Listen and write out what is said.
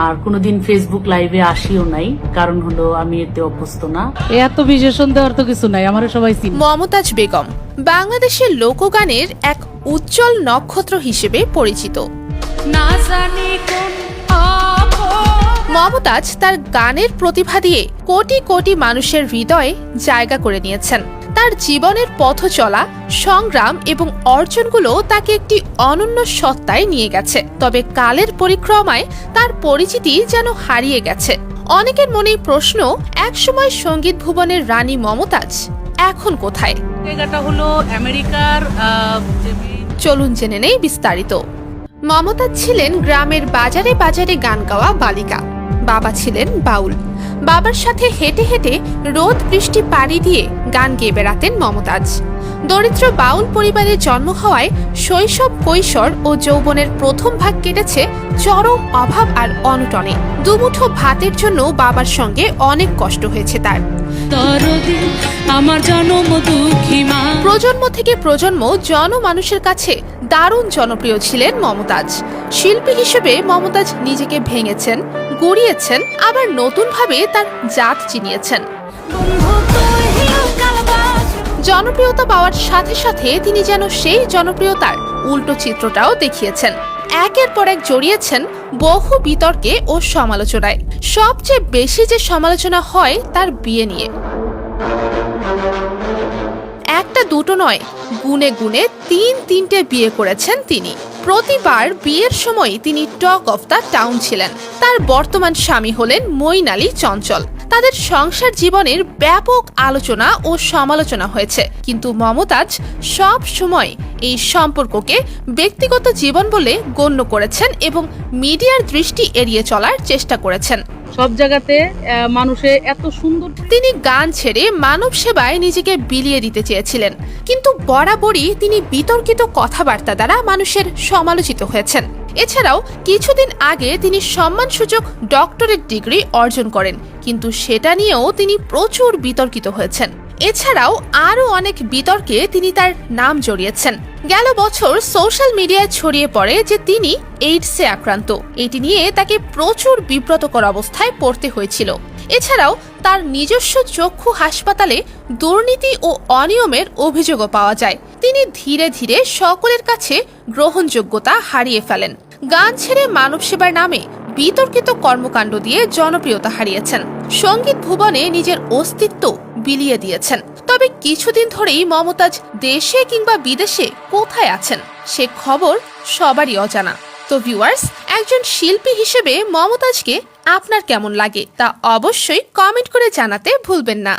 আর কোনোদিন ফেসবুক লাইভে আসিও নাই, কারণ হলো আমি এতে অভ্যস্ত না। এত বিশেষণ দেওয়ার তো কিছু নাই, আমার সবাই চিনি। মমতাজ বেগম বাংলাদেশের লোকগানের এক উজ্জ্বল নক্ষত্র হিসেবে পরিচিত। মমতাজ তার গানের প্রতিভা দিয়ে কোটি কোটি মানুষের হৃদয়ে জায়গা করে নিয়েছেন। তার জীবনের পথ চলা, সংগ্রাম এবং অর্জনগুলো তাকে একটি অনন্য সত্তায় নিয়ে গেছে। তবে কালের পরিক্রমায় তার পরিচিতি যেন হারিয়ে গেছে। অনেকের মনেই প্রশ্ন, একসময় সঙ্গীত ভুবনের রানী মমতাজ এখন কোথায়? জায়গাটা হলো আমেরিকার। চলুন জেনে নেই বিস্তারিত। মমতাজ ছিলেন গ্রামের বাজারে বাজারে গান গাওয়া বালিকা। বাবা ছিলেন বাউল। বাবার সাথে হেঁটে হেঁটে রোদ বৃষ্টি পাড়ি দিয়ে গান গেয়ে বেড়াতেন মমতাজ। দরিদ্র বাউল পরিবারে জন্ম হওয়ায় শৈশব, কৈশোর ও যৌবনের প্রথম ভাগ কেটেছে চরম অভাব আর অনটনে। দুমুঠো ভাতের জন্য বাবার সঙ্গে অনেক কষ্ট হয়েছে তার। প্রজন্ম থেকে প্রজন্ম জনমানুষের কাছে দারুণ জনপ্রিয় ছিলেন মমতাজ। শিল্পী হিসেবে মমতাজ নিজেকে ভেঙেছেন, গড়িয়েছেন, আবার নতুনভাবে তার জাত চিনিয়েছেন। জনপ্রিয়তা পাওয়ার সাথে সাথে তিনি যেন সেই জনপ্রিয়তার উল্টো চিত্রটাও দেখিয়েছেন। একের পর এক জড়িয়েছেন বহু বিতর্কে ও সমালোচনায়। সবচেয়ে বেশি যে সমালোচনা হয় তার বিয়ে নিয়ে। একটা দুটো নয়, গুনে গুনে তিনটে বিয়ে করেছেন তিনি। প্রতিবার বিয়ের সময় তিনি টক অফ দ্য টাউন ছিলেন। তার বর্তমান স্বামী হলেন মঈন আলী চঞ্চল। তাদের সংসার জীবনের ব্যাপক আলোচনা ও সমালোচনা হয়েছে, কিন্তু মমতাজ সব সময় এই সম্পর্ককে ব্যক্তিগত জীবন বলে গণ্য করেছেন এবং মিডিয়ার দৃষ্টি এড়িয়ে চলার চেষ্টা করেছেন। সব জায়গাতে মানুষে এত সুন্দর। তিনি গান ছেড়ে মানব সেবায় নিজেকে বিলিয়ে দিতে চেয়েছিলেন, কিন্তু বরাবরই তিনি বিতর্কিত কথাবার্তা দ্বারা মানুষের সমালোচিত হয়েছেন। এছাড়াও কিছুদিন আগে তিনি সম্মানসূচক ডক্টরেট ডিগ্রি অর্জন করেন, কিন্তু সেটা নিয়েও তিনি প্রচুর বিতর্কিত হয়েছেন। এছাড়াও আরও অনেক বিতর্কে তিনি তার নাম জড়িয়েছেন। গেল বছর সোশ্যাল মিডিয়ায় ছড়িয়ে পড়ে যে তিনি এইডসে আক্রান্ত। এটি নিয়ে তাকে প্রচুর বিব্রতকর অবস্থায় পড়তে হয়েছিল। এছাড়াও তার নিজস্ব চক্ষু হাসপাতালে দুর্নীতি ও অনিয়মের অভিযোগও পাওয়া যায়। তিনি ধীরে ধীরে সকলের কাছে গ্রহণযোগ্যতা হারিয়ে ফেলেন। গান ছেড়ে মানব সেবার নামে বিতর্কিত কর্মকাণ্ড দিয়ে জনপ্রিয়তা হারিয়েছেন। সঙ্গীত ভুবনে নিজের অস্তিত্ব বিলিয়ে দিয়েছেন। তবে কিছুদিন ধরেই মমতাজ দেশে কিংবা বিদেশে কোথায় আছেন সে খবর সবারই অজানা। তো ভিউয়ার্স, একজন শিল্পী হিসেবে মমতাজকে আপনার কেমন লাগে তা অবশ্যই কমেন্ট করে জানাতে ভুলবেন না।